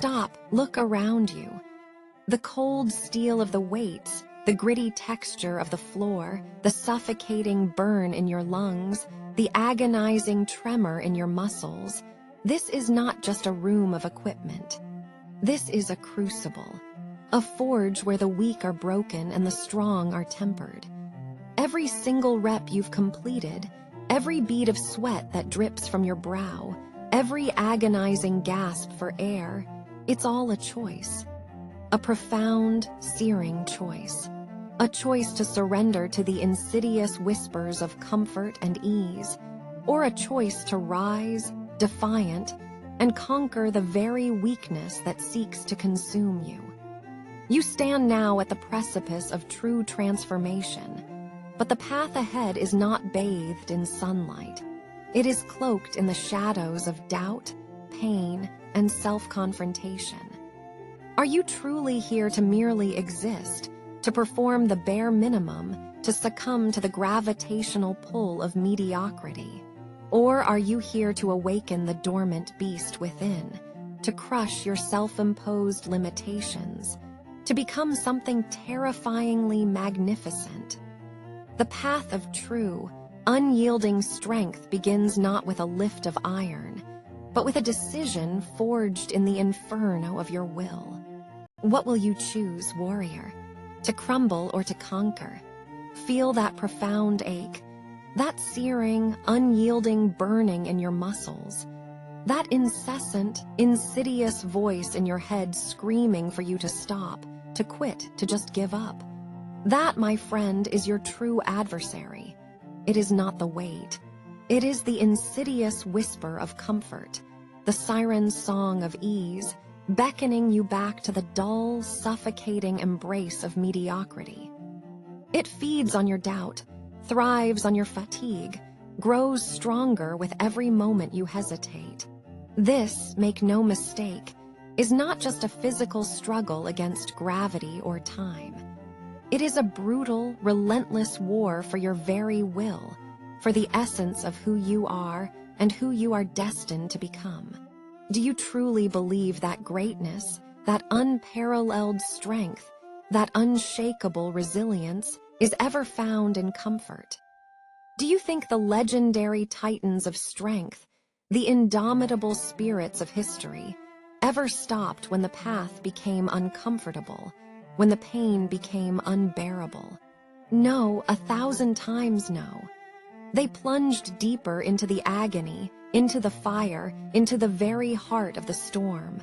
Stop, look around you. The cold steel of the weights, the gritty texture of the floor, the suffocating burn in your lungs, the agonizing tremor in your muscles. This is not just a room of equipment. This is a crucible, a forge where the weak are broken and the strong are tempered. Every single rep you've completed, every bead of sweat that drips from your brow, every agonizing gasp for air, it's all a choice. A profound, searing choice. A choice to surrender to the insidious whispers of comfort and ease, or a choice to rise, defiant, and conquer the very weakness that seeks to consume you. You stand now at the precipice of true transformation, but the path ahead is not bathed in sunlight. It is cloaked in the shadows of doubt, pain, and self-confrontation. Are you truly here to merely exist, to perform the bare minimum, to succumb to the gravitational pull of mediocrity? Or are you here to awaken the dormant beast within, to crush your self-imposed limitations, to become something terrifyingly magnificent? The path of true, unyielding strength begins not with a lift of iron, but with a decision forged in the inferno of your will. What will you choose, warrior? To crumble or to conquer? Feel that profound ache, that searing, unyielding burning in your muscles, that incessant, insidious voice in your head screaming for you to stop, to quit, to just give up. That, my friend, is your true adversary. It is not the weight. It is the insidious whisper of comfort, the siren's song of ease, beckoning you back to the dull, suffocating embrace of mediocrity. It feeds on your doubt, thrives on your fatigue, grows stronger with every moment you hesitate. This, make no mistake, is not just a physical struggle against gravity or time. It is a brutal, relentless war for your very will, for the essence of who you are and who you are destined to become. Do you truly believe that greatness, that unparalleled strength, that unshakable resilience is ever found in comfort? Do you think the legendary titans of strength, the indomitable spirits of history, ever stopped when the path became uncomfortable, when the pain became unbearable? No, 1,000 times no. They plunged deeper into the agony, into the fire, into the very heart of the storm,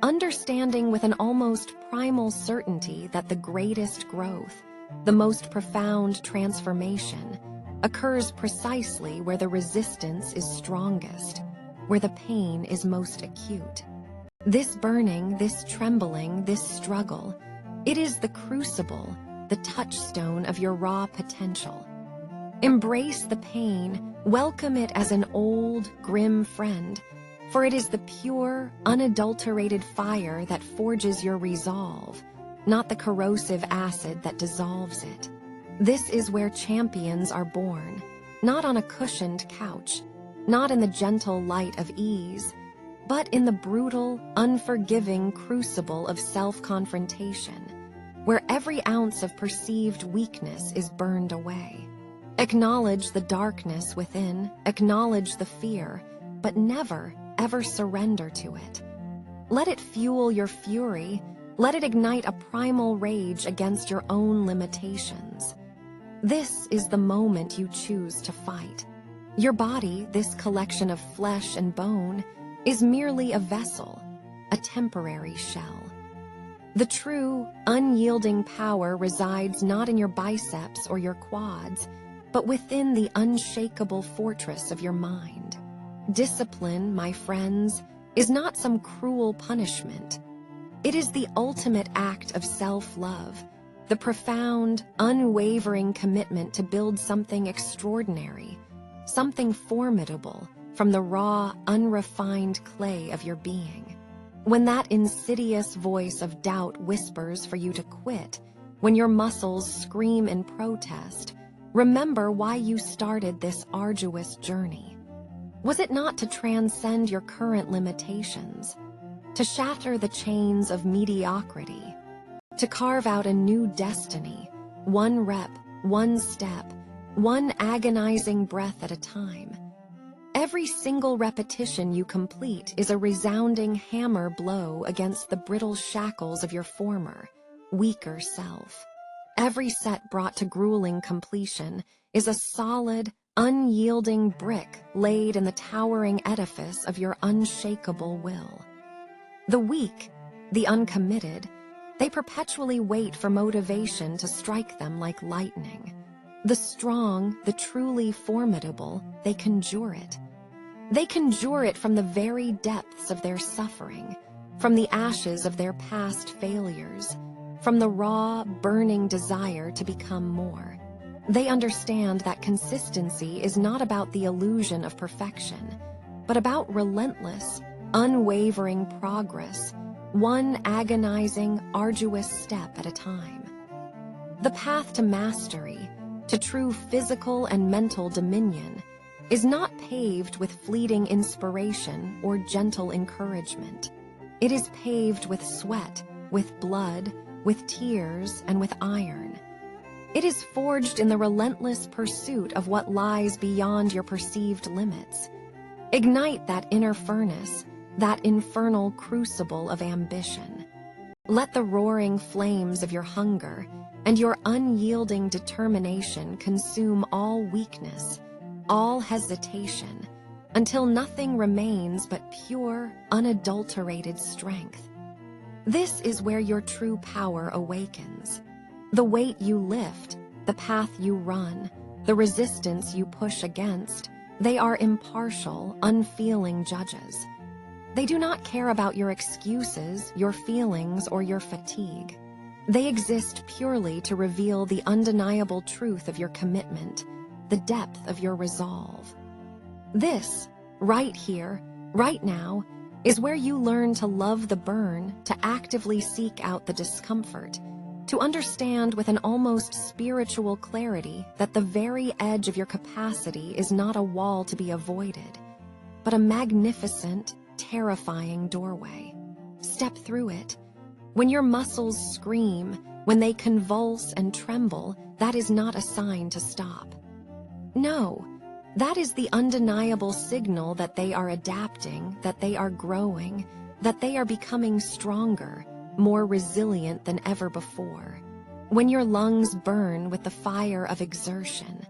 understanding with an almost primal certainty that the greatest growth, the most profound transformation, occurs precisely where the resistance is strongest, where the pain is most acute. This burning, this trembling, this struggle, it is the crucible, the touchstone of your raw potential. Embrace the pain, welcome it as an old, grim friend, for it is the pure, unadulterated fire that forges your resolve, not the corrosive acid that dissolves it. This is where champions are born, not on a cushioned couch, not in the gentle light of ease, but in the brutal, unforgiving crucible of self-confrontation, where every ounce of perceived weakness is burned away. Acknowledge the darkness within, acknowledge the fear, but never, ever surrender to it. Let it fuel your fury, let it ignite a primal rage against your own limitations. This is the moment you choose to fight. Your body, this collection of flesh and bone, is merely a vessel, a temporary shell. The true, unyielding power resides not in your biceps or your quads, but within the unshakable fortress of your mind. Discipline, my friends, is not some cruel punishment. It is the ultimate act of self-love, the profound, unwavering commitment to build something extraordinary, something formidable from the raw, unrefined clay of your being. When that insidious voice of doubt whispers for you to quit, when your muscles scream in protest, remember why you started this arduous journey. Was it not to transcend your current limitations, to shatter the chains of mediocrity, to carve out a new destiny, one rep, one step, one agonizing breath at a time. Every single repetition you complete is a resounding hammer blow against the brittle shackles of your former, weaker self. Every set brought to grueling completion is a solid, unyielding brick laid in the towering edifice of your unshakable will. The weak, the uncommitted, they perpetually wait for motivation to strike them like lightning. The strong, the truly formidable, they conjure it. They conjure it from the very depths of their suffering, from the ashes of their past failures, from the raw, burning desire to become more. They understand that consistency is not about the illusion of perfection, but about relentless, unwavering progress, one agonizing, arduous step at a time. The path to mastery, to true physical and mental dominion, is not paved with fleeting inspiration or gentle encouragement. It is paved with sweat, with blood, with tears, and with iron. It is forged in the relentless pursuit of what lies beyond your perceived limits. Ignite that inner furnace, that infernal crucible of ambition. Let the roaring flames of your hunger and your unyielding determination consume all weakness, all hesitation, until nothing remains but pure, unadulterated strength. This is where your true power awakens. The weight you lift, the path you run, the resistance you push against, they are impartial, unfeeling judges. They do not care about your excuses, your feelings, or your fatigue. They exist purely to reveal the undeniable truth of your commitment, the depth of your resolve. This, right here, right now, is where you learn to love the burn, to actively seek out the discomfort, to understand with an almost spiritual clarity that the very edge of your capacity is not a wall to be avoided, but a magnificent, terrifying doorway. Step through it. When your muscles scream, when they convulse and tremble, that is not a sign to stop. No, that is the undeniable signal that they are adapting, that they are growing, that they are becoming stronger, more resilient than ever before. When your lungs burn with the fire of exertion,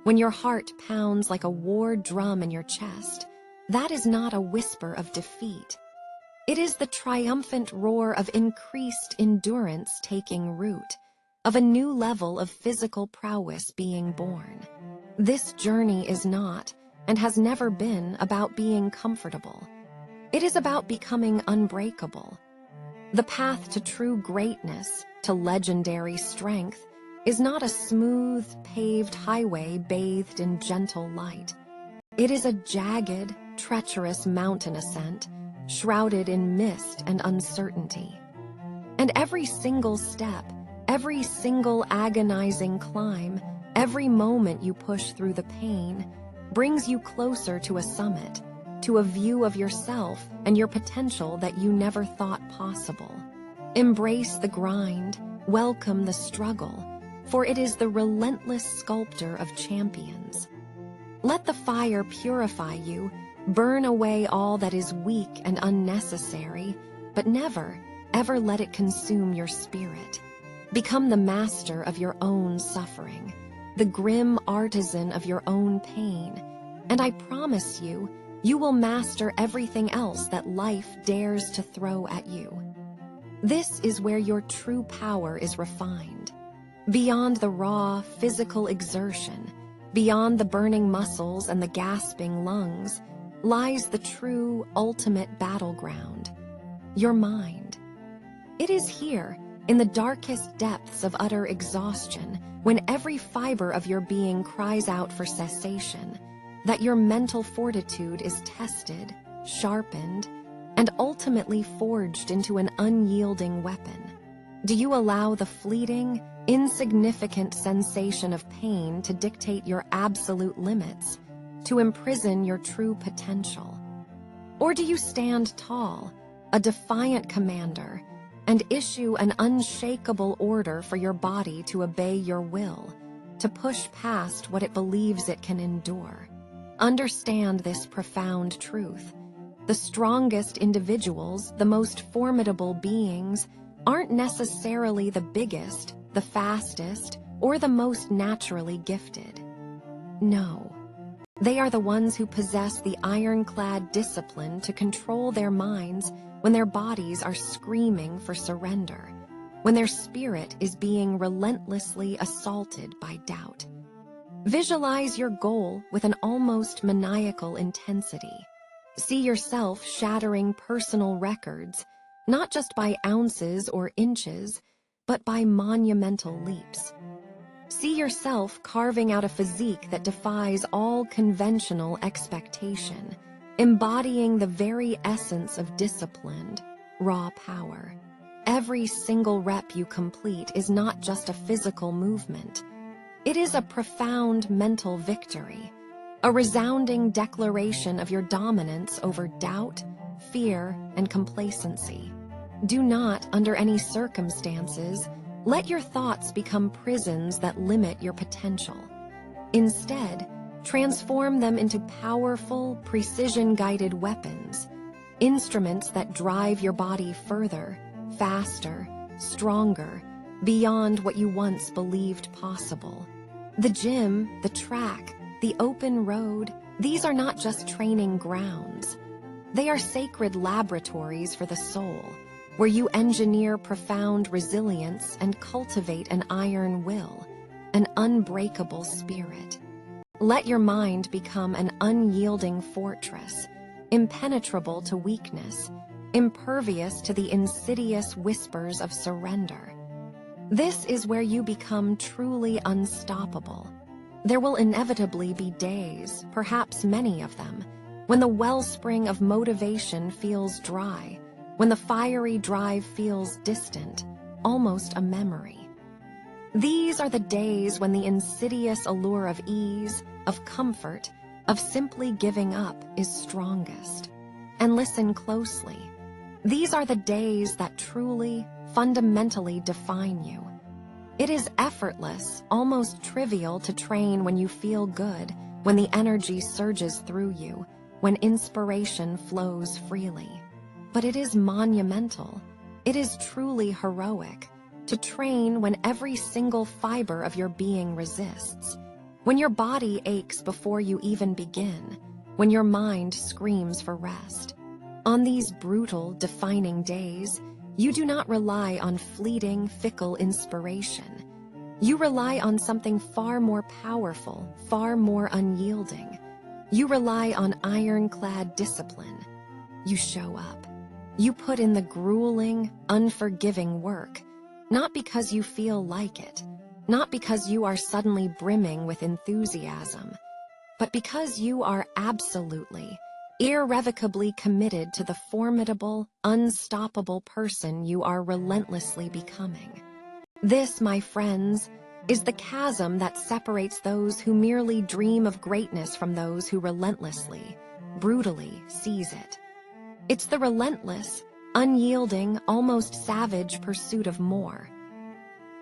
when your heart pounds like a war drum in your chest, that is not a whisper of defeat. It is the triumphant roar of increased endurance taking root, of a new level of physical prowess being born. This journey is not, and has never been, about being comfortable. It is about becoming unbreakable. The path to true greatness, to legendary strength, is not a smooth, paved highway bathed in gentle light. It is a jagged, treacherous mountain ascent, shrouded in mist and uncertainty. And every single step, every single agonizing climb, every moment you push through the pain, brings you closer to a summit, to a view of yourself and your potential that you never thought possible. Embrace the grind, welcome the struggle, for it is the relentless sculptor of champions. Let the fire purify you, burn away all that is weak and unnecessary, but never, ever let it consume your spirit. Become the master of your own suffering, the grim artisan of your own pain, and I promise you, you will master everything else that life dares to throw at you. This is where your true power is refined. Beyond the raw, physical exertion, beyond the burning muscles and the gasping lungs, lies the true, ultimate battleground, your mind. It is here, in the darkest depths of utter exhaustion, when every fiber of your being cries out for cessation, that your mental fortitude is tested, sharpened, and ultimately forged into an unyielding weapon. Do you allow the fleeting, insignificant sensation of pain to dictate your absolute limits, to imprison your true potential? Or do you stand tall, a defiant commander, and issue an unshakable order for your body to obey your will, to push past what it believes it can endure. Understand this profound truth. The strongest individuals, the most formidable beings, aren't necessarily the biggest, the fastest, or the most naturally gifted. No. They are the ones who possess the ironclad discipline to control their minds when their bodies are screaming for surrender, when their spirit is being relentlessly assaulted by doubt. Visualize your goal with an almost maniacal intensity. See yourself shattering personal records, not just by ounces or inches, but by monumental leaps. See yourself carving out a physique that defies all conventional expectation, embodying the very essence of disciplined, raw power. Every single rep you complete is not just a physical movement. It is a profound mental victory, a resounding declaration of your dominance over doubt, fear, and complacency. Do not, under any circumstances, let your thoughts become prisons that limit your potential. Instead, transform them into powerful, precision-guided weapons, instruments that drive your body further, faster, stronger, beyond what you once believed possible. The gym, the track, the open road, these are not just training grounds. They are sacred laboratories for the soul, where you engineer profound resilience and cultivate an iron will, an unbreakable spirit. Let your mind become an unyielding fortress, impenetrable to weakness, impervious to the insidious whispers of surrender. This is where you become truly unstoppable. There will inevitably be days, perhaps many of them, when the wellspring of motivation feels dry, when the fiery drive feels distant, almost a memory. These are the days when the insidious allure of ease, of comfort, of simply giving up is strongest. And listen closely. These are the days that truly, fundamentally define you. It is effortless, almost trivial to train when you feel good, when the energy surges through you, when inspiration flows freely. But it is monumental. It is truly heroic to train when every single fiber of your being resists, when your body aches before you even begin, when your mind screams for rest. On these brutal, defining days, you do not rely on fleeting, fickle inspiration. You rely on something far more powerful, far more unyielding. You rely on ironclad discipline. You show up. You put in the grueling, unforgiving work, not because you feel like it, not because you are suddenly brimming with enthusiasm, but because you are absolutely, irrevocably committed to the formidable, unstoppable person you are relentlessly becoming. This, my friends, is the chasm that separates those who merely dream of greatness from those who relentlessly, brutally seize it. It's the relentless, unyielding, almost savage pursuit of more.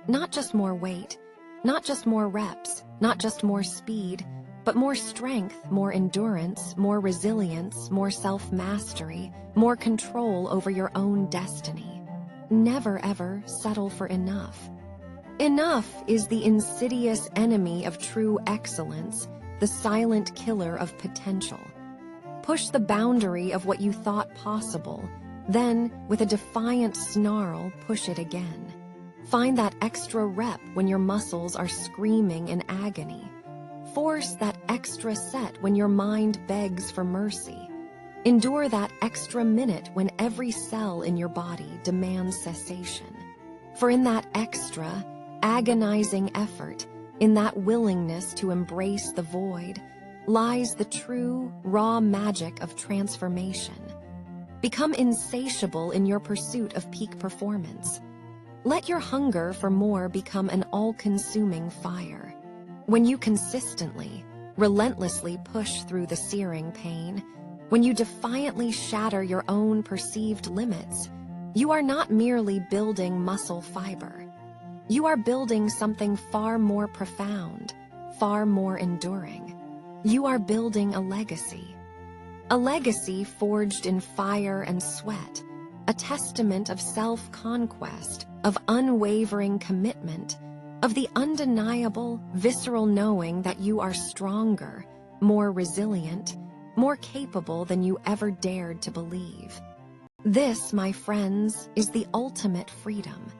Not just more weight, not just more reps, not just more speed, but more strength, more endurance, more resilience, more self-mastery, more control over your own destiny. Never ever settle for enough. Enough is the insidious enemy of true excellence, the silent killer of potential. Push the boundary of what you thought possible, then, with a defiant snarl, push it again. Find that extra rep when your muscles are screaming in agony. Force that extra set when your mind begs for mercy. Endure that extra minute when every cell in your body demands cessation. For in that extra, agonizing effort, in that willingness to embrace the void, lies the true, raw magic of transformation. Become insatiable in your pursuit of peak performance. Let your hunger for more become an all-consuming fire. When you consistently, relentlessly push through the searing pain, When you defiantly shatter your own perceived limits, you are not merely building muscle fiber. You are building something far more profound, far more enduring. You are building a legacy. A legacy forged in fire and sweat, a testament of self-conquest, of unwavering commitment, of the undeniable, visceral knowing that you are stronger, more resilient, more capable than you ever dared to believe. This, my friends, is the ultimate freedom.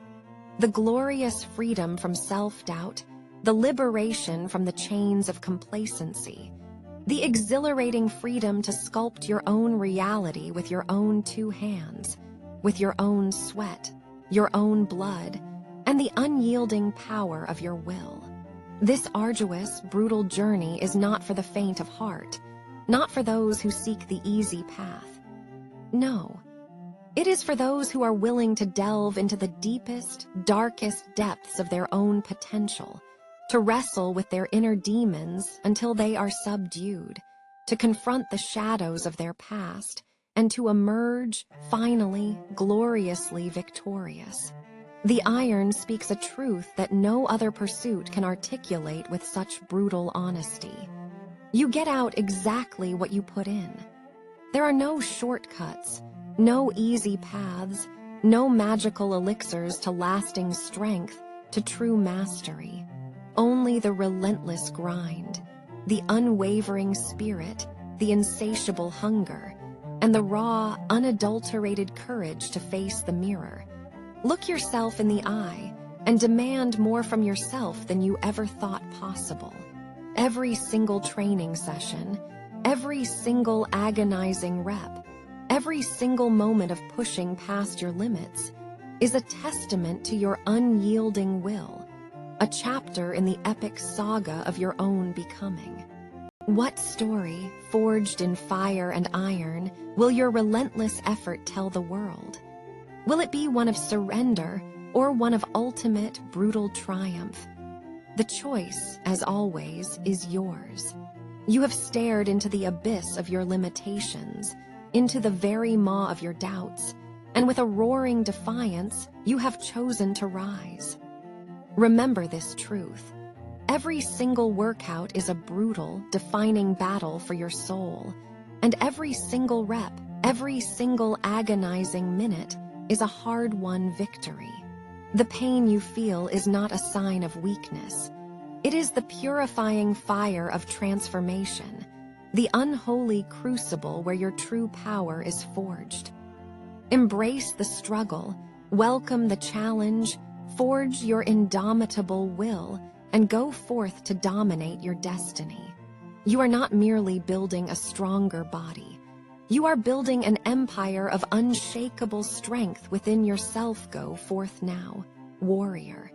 The glorious freedom from self-doubt, the liberation from the chains of complacency, the exhilarating freedom to sculpt your own reality with your own two hands, with your own sweat, your own blood, and the unyielding power of your will. This arduous, brutal journey is not for the faint of heart, not for those who seek the easy path. No, it is for those who are willing to delve into the deepest, darkest depths of their own potential, to wrestle with their inner demons until they are subdued, to confront the shadows of their past, and to emerge, finally, gloriously victorious. The iron speaks a truth that no other pursuit can articulate with such brutal honesty. You get out exactly what you put in. There are no shortcuts, no easy paths, no magical elixirs to lasting strength, to true mastery. Only the relentless grind, the unwavering spirit, the insatiable hunger, and the raw, unadulterated courage to face the mirror. Look yourself in the eye and demand more from yourself than you ever thought possible. Every single training session, every single agonizing rep, every single moment of pushing past your limits is a testament to your unyielding will, a chapter in the epic saga of your own becoming. What story, forged in fire and iron, will your relentless effort tell the world? Will it be one of surrender or one of ultimate, brutal triumph? The choice, as always, is yours. You have stared into the abyss of your limitations, into the very maw of your doubts, and with a roaring defiance, you have chosen to rise. Remember this truth. Every single workout is a brutal, defining battle for your soul, and every single rep, every single agonizing minute is a hard-won victory. The pain you feel is not a sign of weakness. It is the purifying fire of transformation, the unholy crucible where your true power is forged. Embrace the struggle, welcome the challenge, forge your indomitable will, and go forth to dominate your destiny. You are not merely building a stronger body. You are building an empire of unshakable strength within yourself. Go forth now, warrior.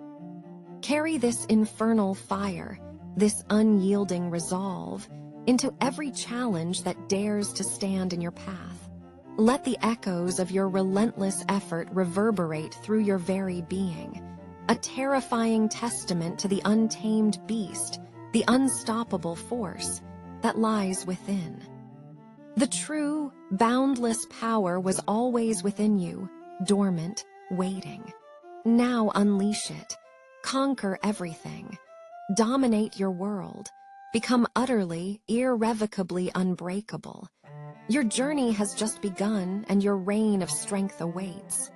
Carry this infernal fire, this unyielding resolve, into every challenge that dares to stand in your path. Let the echoes of your relentless effort reverberate through your very being, a terrifying testament to the untamed beast, the unstoppable force that lies within. The true, boundless power was always within you, dormant, waiting. Now unleash it. Conquer everything. Dominate your world. Become utterly, irrevocably unbreakable. Your journey has just begun, and your reign of strength awaits.